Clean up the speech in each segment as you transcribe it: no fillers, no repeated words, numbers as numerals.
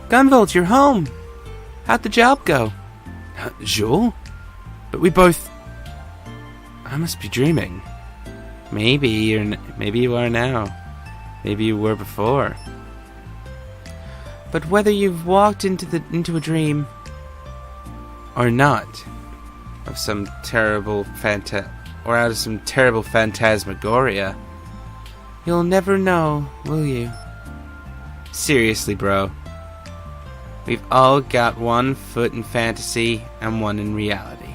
Gunvolt, you're home! How'd the job go? Joel? But we both... I must be dreaming. Maybe you are now. Maybe you were before. But whether you've walked into a dream or not, of some terrible or out of some terrible phantasmagoria, you'll never know, will you? Seriously, bro. We've all got one foot in fantasy and one in reality.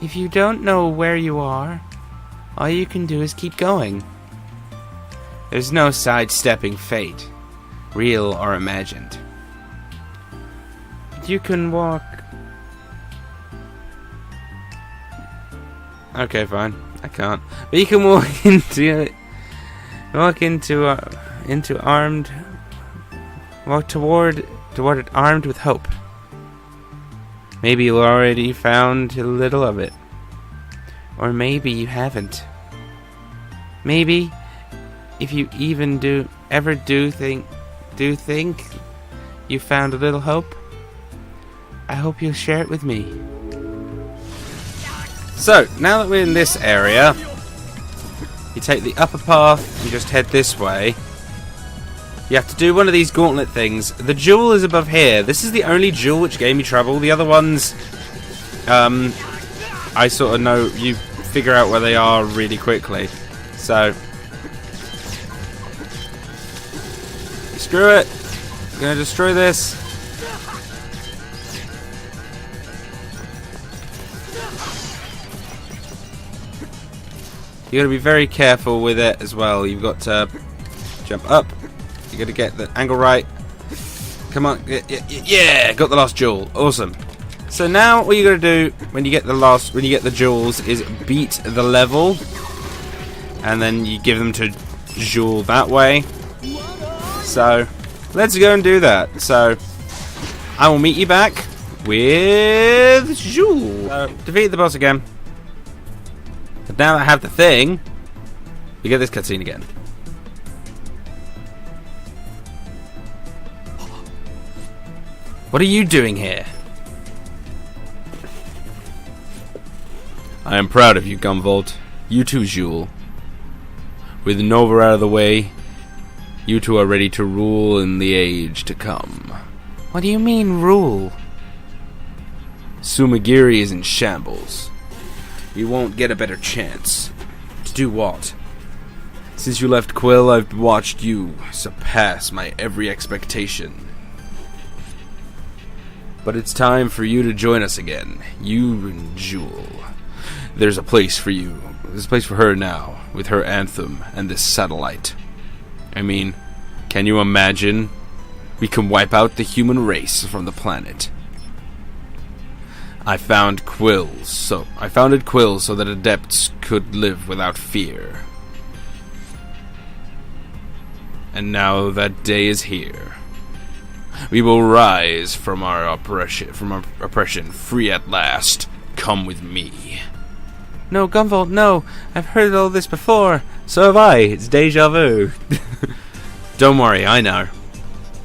If you don't know where you are, all you can do is keep going. There's no sidestepping fate, real or imagined. You can walk... Okay, fine. I can't. But you can walk toward it armed with hope. Maybe you already found a little of it. Or maybe you haven't. Maybe, if you even do think you found a little hope, I hope you'll share it with me. So, now that we're in this area, you take the upper path and just head this way. You have to do one of these gauntlet things. The jewel is above here. This is the only jewel which gave me trouble. The other ones, I sort of know, you figure out where they are really quickly. So, screw it. I'm gonna destroy this. You gotta be very careful with it as well. You've got to jump up. You gotta get the angle right. Come on, yeah, got the last jewel. Awesome. So now what you gotta do when you get the jewels is beat the level, and then you give them to Jewel that way. So let's go and do that. So I will meet you back with Jewel. Defeat the boss again. But now that I have the thing, you get this cutscene again. What are you doing here? I am proud of you, Gunvolt. You too, Jewel. With Nova out of the way, you two are ready to rule in the age to come. What do you mean, rule? Sumagiri is in shambles. You won't get a better chance. To do what? Since you left Quill, I've watched you surpass my every expectation. But it's time for you to join us again. You and Jewel. There's a place for you. There's a place for her now, with her anthem and this satellite. I mean, can you imagine? We can wipe out the human race from the planet. I founded Quill so that adepts could live without fear. And now that day is here. We will rise from our oppression, free at last. Come with me. No, Gunvolt, no. I've heard all this before. So have I. It's deja vu. Don't worry, I know.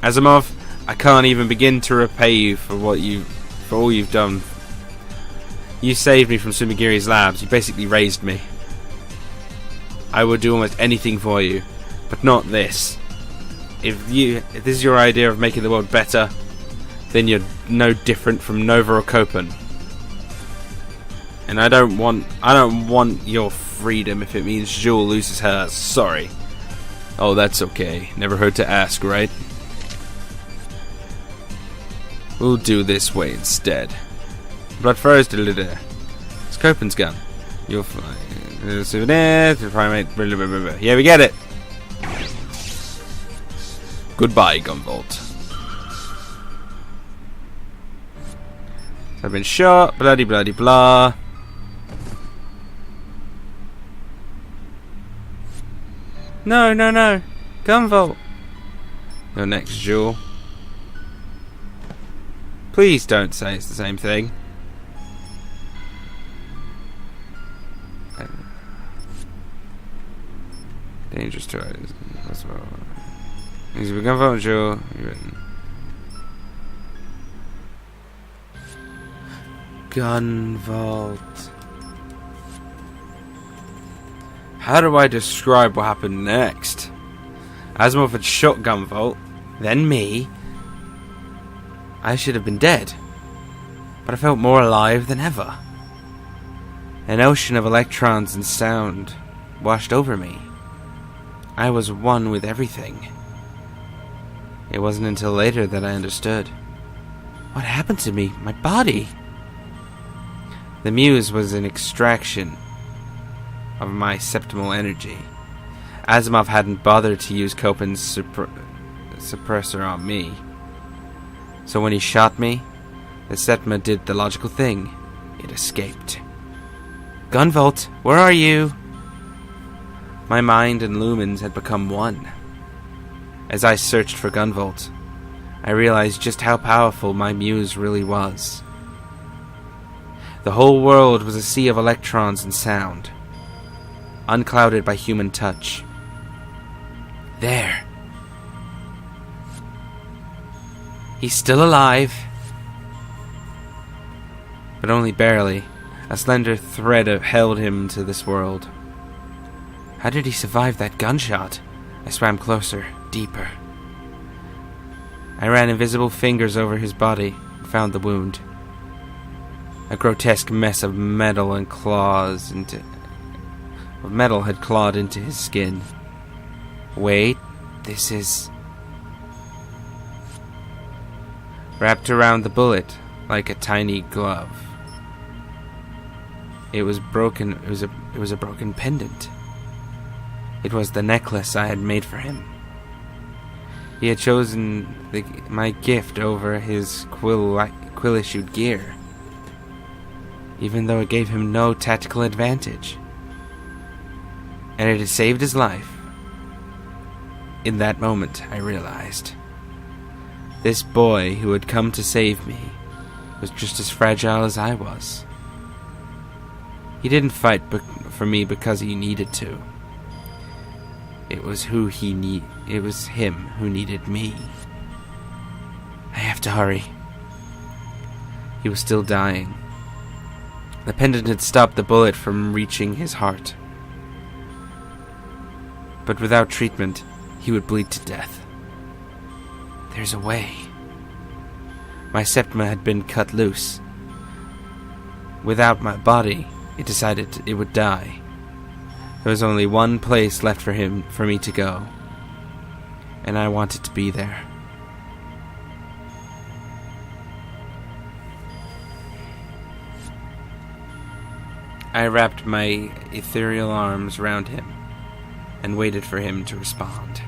Asimov, I can't even begin to repay you for all you've done. You saved me from Sumagiri's labs. You basically raised me. I would do almost anything for you, but not this. If this is your idea of making the world better, then you're no different from Nova or Copen. And I don't want your freedom if it means Jewel loses hers. Sorry. Oh, that's okay. Never hurt to ask, right? We'll do this way instead. But first, it's Copen's gun. You'll find souvenir, primate, blah, blah, blah, blah. Yeah, we get it. Goodbye, Gunvolt. I've been shot, bloody bloody blah. No, no, no. Gunvolt. Your next, Jewel. Please don't say it's the same thing. Dangerous to as well. He's become vulnerable. Gunvolt. How do I describe what happened next? Asimov had shot Gunvolt, then me. I should have been dead, but I felt more alive than ever. An ocean of electrons and sound washed over me. I was one with everything. It wasn't until later that I understood. What happened to me? My body? The muse was an extraction of my septimal energy. Asimov hadn't bothered to use Copen's suppressor on me. So when he shot me, the Septima did the logical thing. It escaped. Gunvolt, where are you? My mind and lumens had become one. As I searched for Gunvolt, I realized just how powerful my muse really was. The whole world was a sea of electrons and sound, unclouded by human touch. There. He's still alive. But only barely. A slender thread held him to this world. How did he survive that gunshot? I swam closer, deeper. I ran invisible fingers over his body and found the wound. A grotesque mess of metal and claws metal had clawed into his skin. Wait, this is... Wrapped around the bullet like a tiny glove. It was broken. It was a broken pendant. It was the necklace I had made for him. He had chosen my gift over his quill-issued gear, even though it gave him no tactical advantage. And it had saved his life. In that moment, I realized. This boy who had come to save me was just as fragile as I was. He didn't fight for me because he needed to. It was It was him who needed me. I have to hurry. He was still dying. The pendant had stopped the bullet from reaching his heart. But without treatment, he would bleed to death. There's a way. My septima had been cut loose. Without my body, it decided it would die. There was only one place left for me to go. And I wanted to be there. I wrapped my ethereal arms around him and waited for him to respond.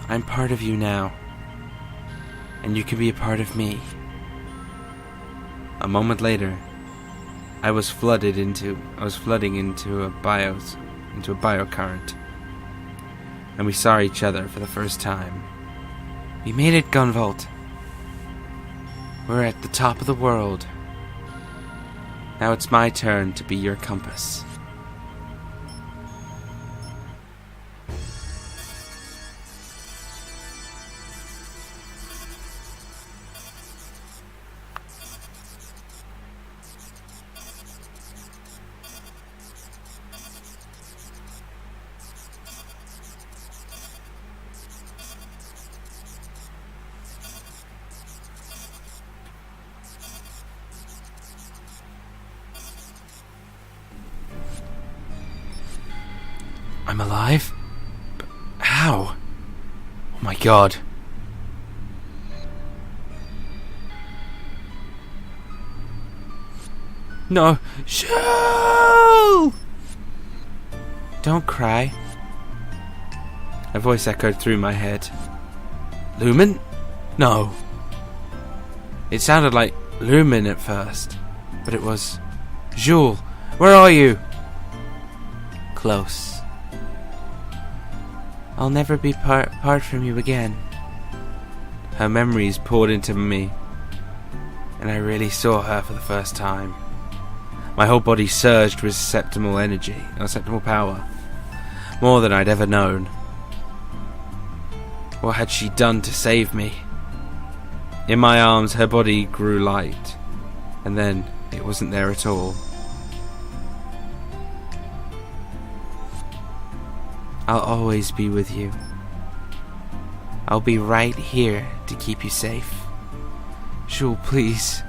I'm part of you now, and you can be a part of me. A moment later, I was flooding into a biocurrent, and we saw each other for the first time. We made it, Gunvolt. We're at the top of the world. Now it's my turn to be your compass. I'm alive? But how? Oh my god. No. Shoo! Don't cry. A voice echoed through my head. Lumen? No. It sounded like Lumen at first, but it was... Jules, where are you? Close. I'll never be apart from you again. Her memories poured into me, and I really saw her for the first time. My whole body surged with septimal energy, or septimal power, more than I'd ever known. What had she done to save me? In my arms, her body grew light, and then it wasn't there at all. I'll always be with you. I'll be right here to keep you safe. Jewel, please.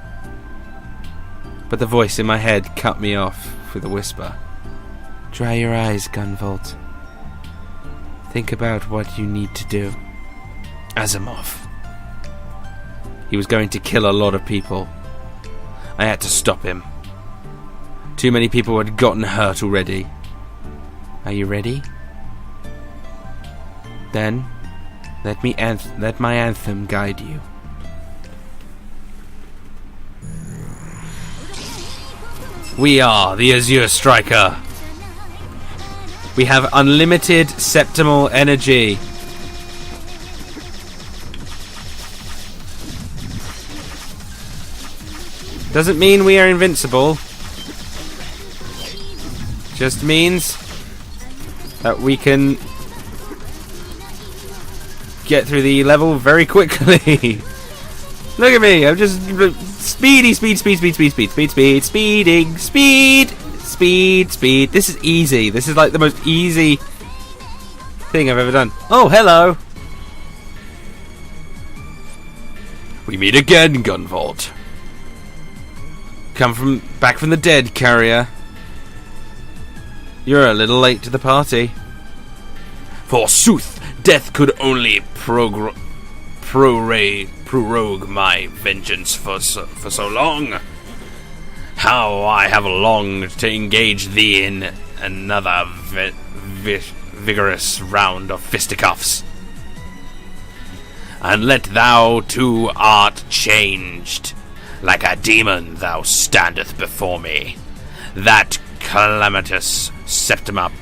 But the voice in my head cut me off with a whisper. Dry your eyes, Gunvolt. Think about what you need to do. Asimov. He was going to kill a lot of people. I had to stop him. Too many people had gotten hurt already. Are you ready? Then, let my anthem guide you. We are the Azure Striker. We have unlimited septimal energy. Doesn't mean we are invincible. Just means that we can get through the level very quickly. Look at me, I'm just speeding. This is easy. This is like the most easy thing I've ever done. Oh, hello. We meet again, Gunvolt. Back from the dead, carrier. You're a little late to the party. Forsooth, death could only prorogue my vengeance for so long. How I have longed to engage thee in another vigorous round of fisticuffs. And let thou too art changed. Like a demon thou standeth before me. That calamitous septimal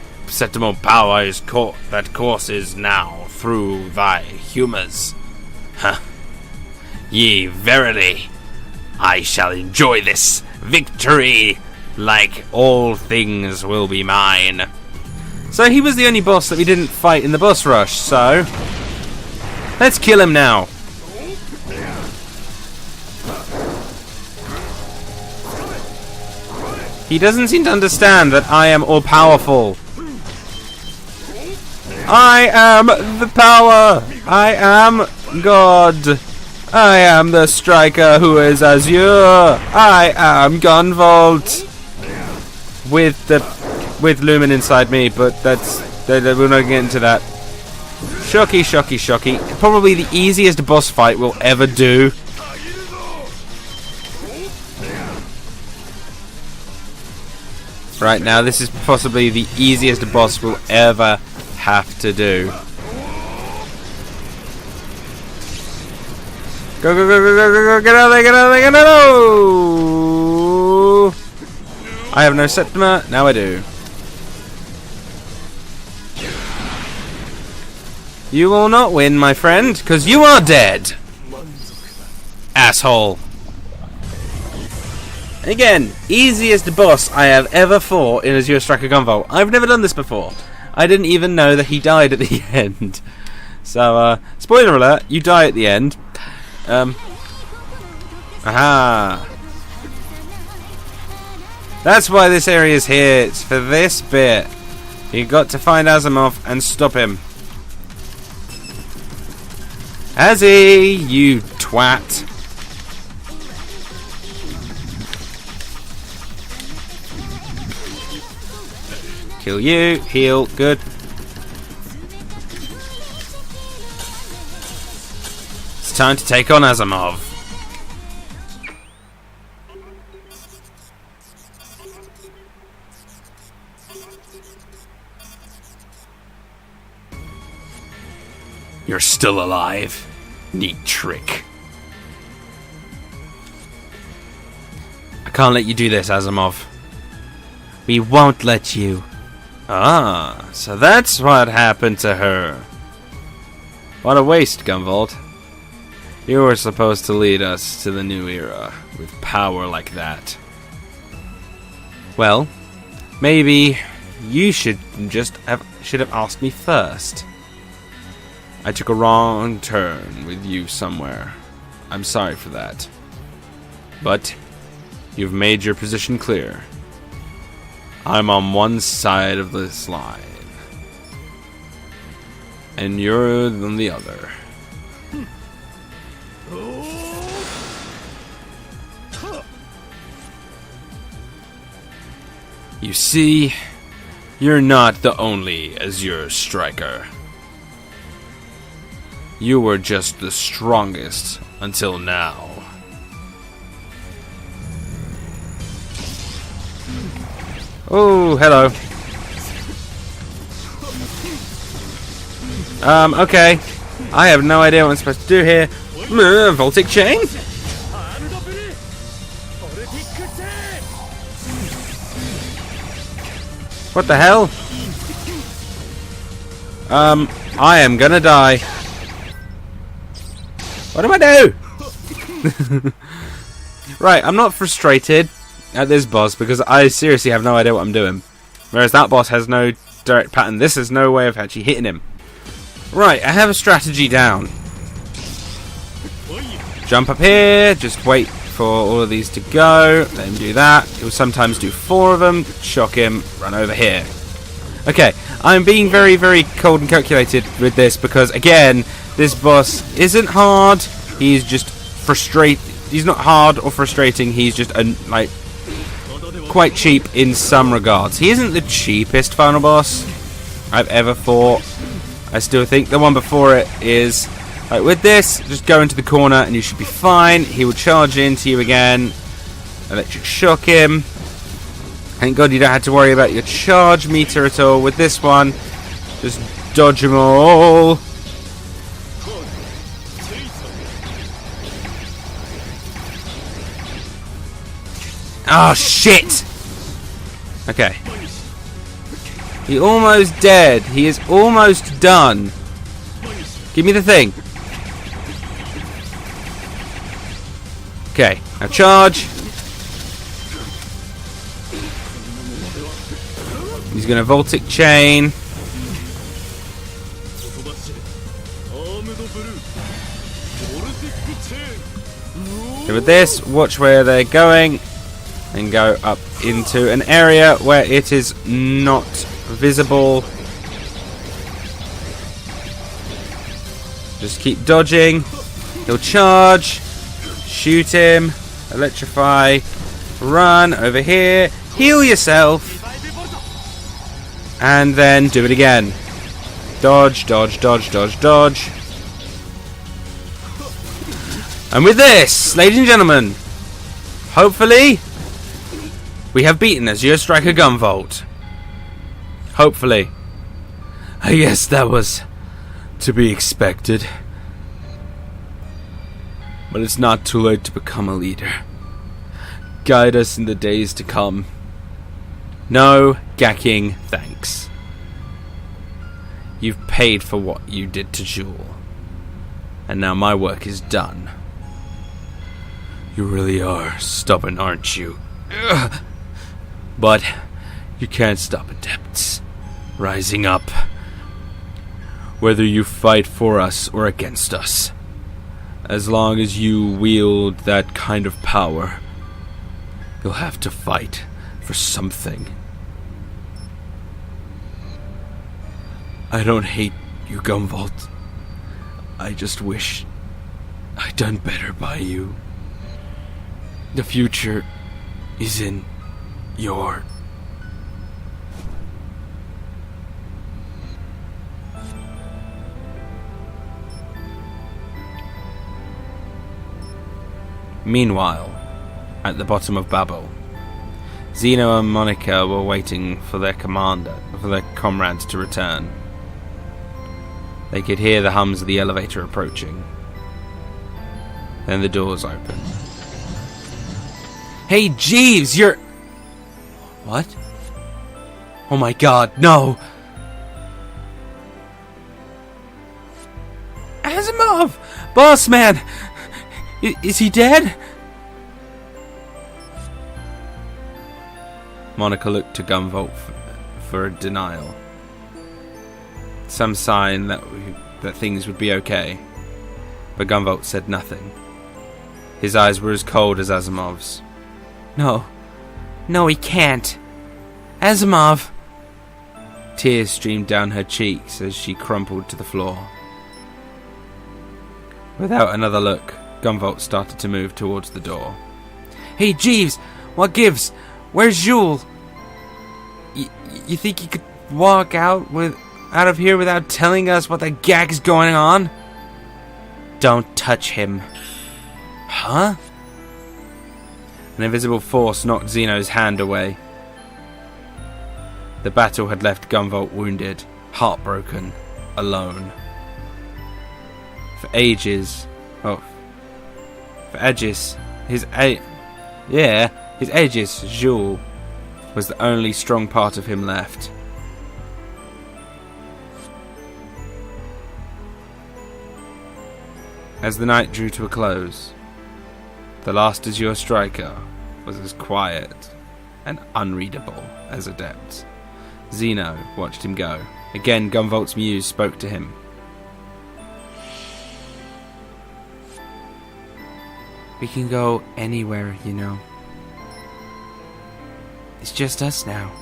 power that courses now through thy humours. Yea, verily, I shall enjoy this victory like all things will be mine. So he was the only boss that we didn't fight in the boss rush, so let's kill him now. He doesn't seem to understand that I am all-powerful. I am the power. I am God. I am the striker who is Azure. I am Gunvolt. With Lumen inside me, but we're not getting into that. Shocky. Probably the easiest boss fight we'll ever do. Right now, this is possibly the easiest boss we'll ever have to do. Go, get out of there, get out of there. I have no Septima, now I do. You will not win, my friend, because you are dead. Asshole. Again, easiest boss I have ever fought in Azure Striker Gunvolt. I've never done this before. I didn't even know that he died at the end. So, spoiler alert, you die at the end. Aha! That's why this area is here. It's for this bit. You got to find Asimov and stop him. Azzy, you twat. Kill you, heal, good. It's time to take on Asimov. You're still alive. Neat trick. I can't let you do this, Asimov. We won't let you. Ah, so that's what happened to her. What a waste, Gunvolt. You were supposed to lead us to the new era with power like that. Well, maybe you should have asked me first. I took a wrong turn with you somewhere. I'm sorry for that. But you've made your position clear. I'm on one side of this line. And you're on the other. You see, you're not the only Azure striker. You were just the strongest until now. Oh, hello. Okay. I have no idea what I'm supposed to do here. Voltic chain? What the hell? I am gonna die. What do I do? Right, I'm not frustrated at this boss because I seriously have no idea what I'm doing. Whereas that boss has no direct pattern. This has no way of actually hitting him. Right, I have a strategy down. Jump up here, just wait for all of these to go, let him do that. He'll sometimes do 4 of them, shock him, run over here. Okay, I'm being very, very cold and calculated with this because, again, this boss isn't hard, he's just frustrated. He's not hard or frustrating, he's just, like, quite cheap in some regards. He isn't the cheapest final boss I've ever fought. I still think the one before it is. Like with this, just go into the corner and you should be fine. He will charge into you again. Electric shock him. Thank God you don't have to worry about your charge meter at all. With this one, just dodge them all. Oh shit! Okay. He almost dead. He is almost done. Give me the thing. Okay, now charge. He's gonna Voltic chain. Okay, with this, watch where they're going and go up into an area where it is not visible. Just keep dodging. He'll charge. Shoot him. Electrify. Run over here. Heal yourself. And then do it again. Dodge, dodge, dodge, dodge, dodge. And with this, ladies and gentlemen, hopefully, we have beaten Azure Striker Gunvolt. Hopefully. I guess that was to be expected. But it's not too late to become a leader. Guide us in the days to come. No gacking thanks. You've paid for what you did to Jewel. And now my work is done. You really are stubborn, aren't you? Ugh. But you can't stop adepts rising up. Whether you fight for us or against us. As long as you wield that kind of power, you'll have to fight for something. I don't hate you, Gunvolt. I just wish I'd done better by you. The future is in your... Meanwhile, at the bottom of Babel, Zeno and Monica were waiting for their comrades to return. They could hear the hums of the elevator approaching. Then the doors opened. Hey, Jeeves, you're... What? Oh my god, no! Asimov! Boss man! Is he dead? Monica looked to Gunvolt for a denial. Some sign that that things would be okay. But Gunvolt said nothing. His eyes were as cold as Asimov's. No, he can't. Asimov! Tears streamed down her cheeks as she crumpled to the floor. Without another look, Gunvolt started to move towards the door. Hey, Jeeves! What gives? Where's Jules? You think you could walk out of here without telling us what the gag's going on? Don't touch him. Huh? An invisible force knocked Zeno's hand away. The battle had left Gunvolt wounded, heartbroken, alone. For Aegis, his Aegis, Jules, was the only strong part of him left. As the night drew to a close, the last Azure striker was as quiet and unreadable as Adept. Zeno watched him go. Again, Gunvolt's muse spoke to him. We can go anywhere, you know. It's just us now.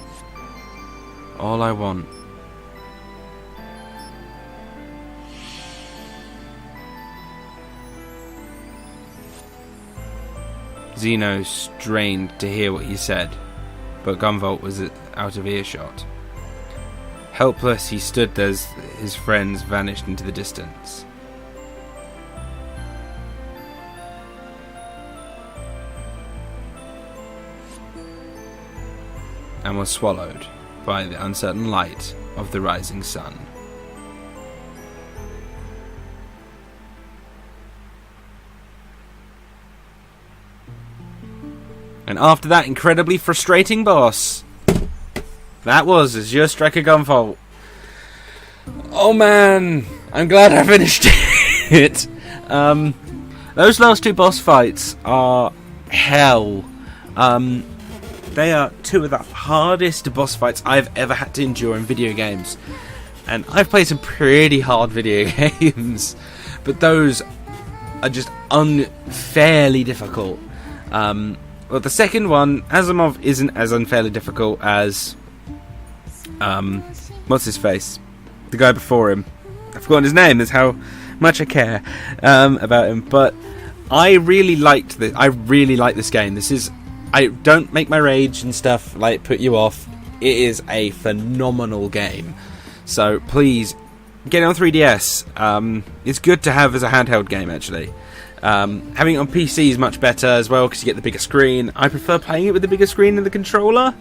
All I want. Zeno strained to hear what he said, but Gunvolt was out of earshot. Helpless, he stood as his friends vanished into the distance. And was swallowed by the uncertain light of the rising sun. And after that incredibly frustrating boss, that was Azure Striker Gunvolt. Oh man, I'm glad I finished it. Those last two boss fights are hell. They are two of the hardest boss fights I've ever had to endure in video games. And I've played some pretty hard video games, but those are just unfairly difficult. Well, the second one, Asimov, isn't as unfairly difficult as what's his face? The guy before him. I've forgotten his name. That's how much I care about him. But I really liked this. I really like this game. I don't make my rage and stuff like put you off. It is a phenomenal game. So please get it on 3DS. It's good to have as a handheld game actually. Having it on PC is much better as well because you get the bigger screen. I prefer playing it with the bigger screen and the controller.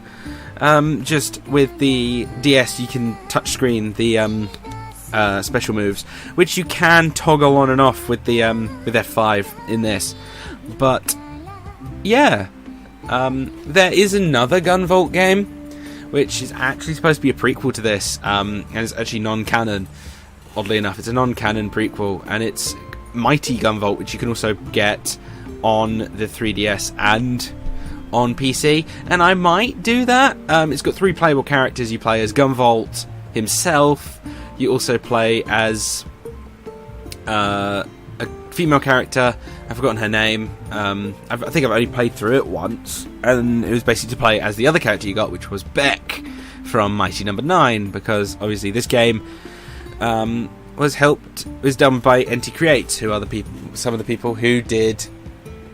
Just with the DS you can touchscreen the special moves, which you can toggle on and off with the with F5 in this. But yeah, there is another Gunvolt game, which is actually supposed to be a prequel to this, and it's actually non-canon. Oddly enough, it's a non-canon prequel, and it's Mighty Gunvolt, which you can also get on the 3DS and on PC, and I might do that. It's got 3 playable characters. You play as Gunvolt himself. You also play as a female character. I've forgotten her name. I think I've only played through it once, and it was basically to play as the other character you got, which was Beck from Mighty No. 9, because obviously this game was done by NT Create, who are some of the people who did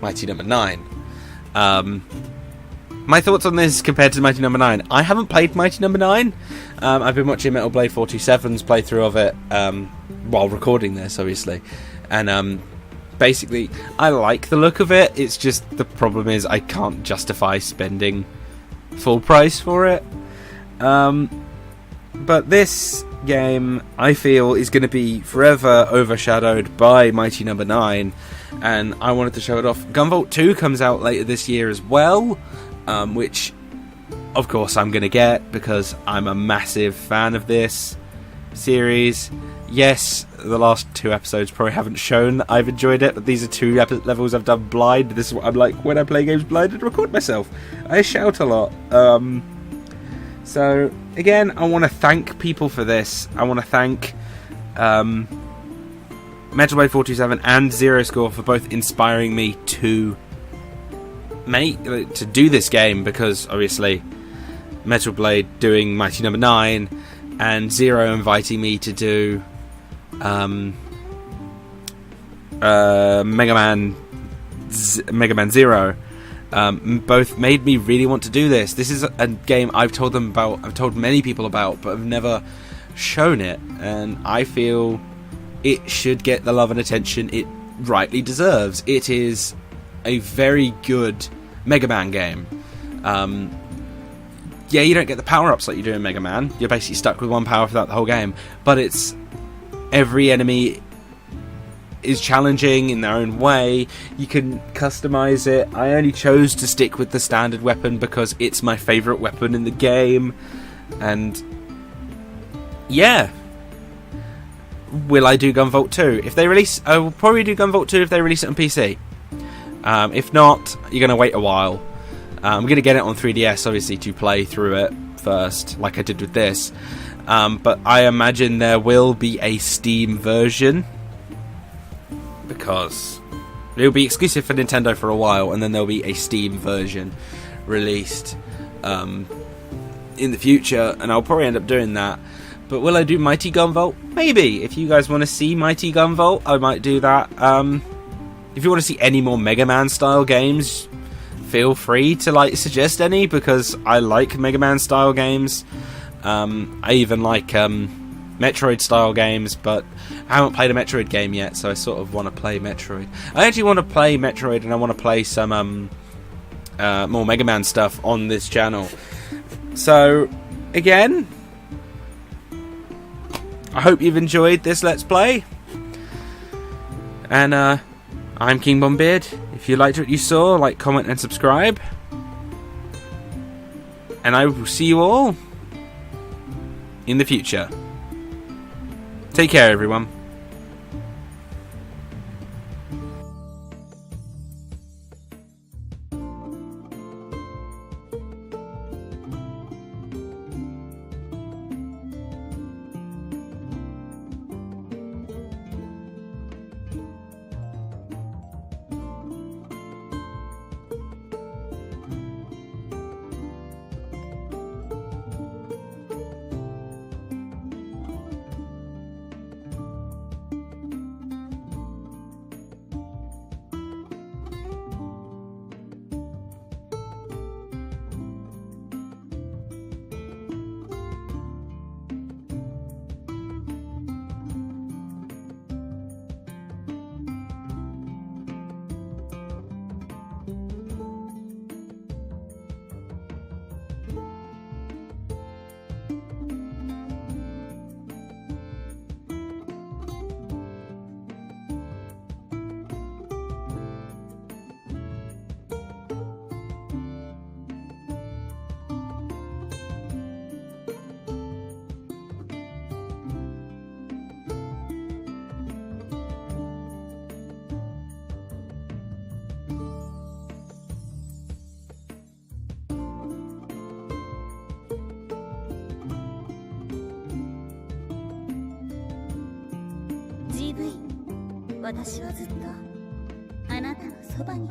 Mighty No. 9. My thoughts on this compared to Mighty No. 9. I haven't played Mighty No. 9. I've been watching Metal Blade 427's playthrough of it while recording this, obviously. And basically, I like the look of it. It's just the problem is I can't justify spending full price for it. But this game, I feel, is going to be forever overshadowed by Mighty No. 9, and I wanted to show it off. Gunvolt 2 comes out later this year as well, which of course I'm going to get because I'm a massive fan of this series. Yes, the last 2 episodes probably haven't shown that I've enjoyed it, but these are 2 levels I've done blind. This is what I'm like when I play games blind and record myself. I shout a lot. So again, I want to thank people for this. I want to thank Metal Blade 427 and Zero Score for both inspiring me to do this game, because obviously Metal Blade doing Mighty Number 9 and Zero inviting me to do Mega Man Zero, both made me really want to do this. This is a game I've told many people about, but I've never shown it, and I feel it should get the love and attention it rightly deserves. It is a very good Mega Man game. Yeah, you don't get the power-ups like you do in Mega Man. You're basically stuck with one power throughout the whole game, but every enemy is challenging in their own way. You can customize it. I only chose to stick with the standard weapon because it's my favourite weapon in the game, and yeah. Will I do Gunvolt 2? If they release... I will probably do Gunvolt 2 if they release it on PC. If not, you're going to wait a while. I'm going to get it on 3DS, obviously, to play through it first, like I did with this. But I imagine there will be a Steam version, because it will be exclusive for Nintendo for a while, and then there'll be a Steam version released in the future, and I'll probably end up doing that. But will I do Mighty Gunvolt? Maybe. If you guys want to see Mighty Gunvolt, I might do that. If you want to see any more Mega Man style games, feel free to suggest any, because I like Mega Man style games. I even like Metroid style games, but I haven't played a Metroid game yet, so I sort of want to play Metroid. I actually want to play Metroid, and I want to play some more Mega Man stuff on this channel. So, again, I hope you've enjoyed this Let's Play. And I'm KingBomBeard. If you liked what you saw, like, comment, and subscribe. And I will see you all in the future. Take care, everyone. GV、私はずっとあなたのそばに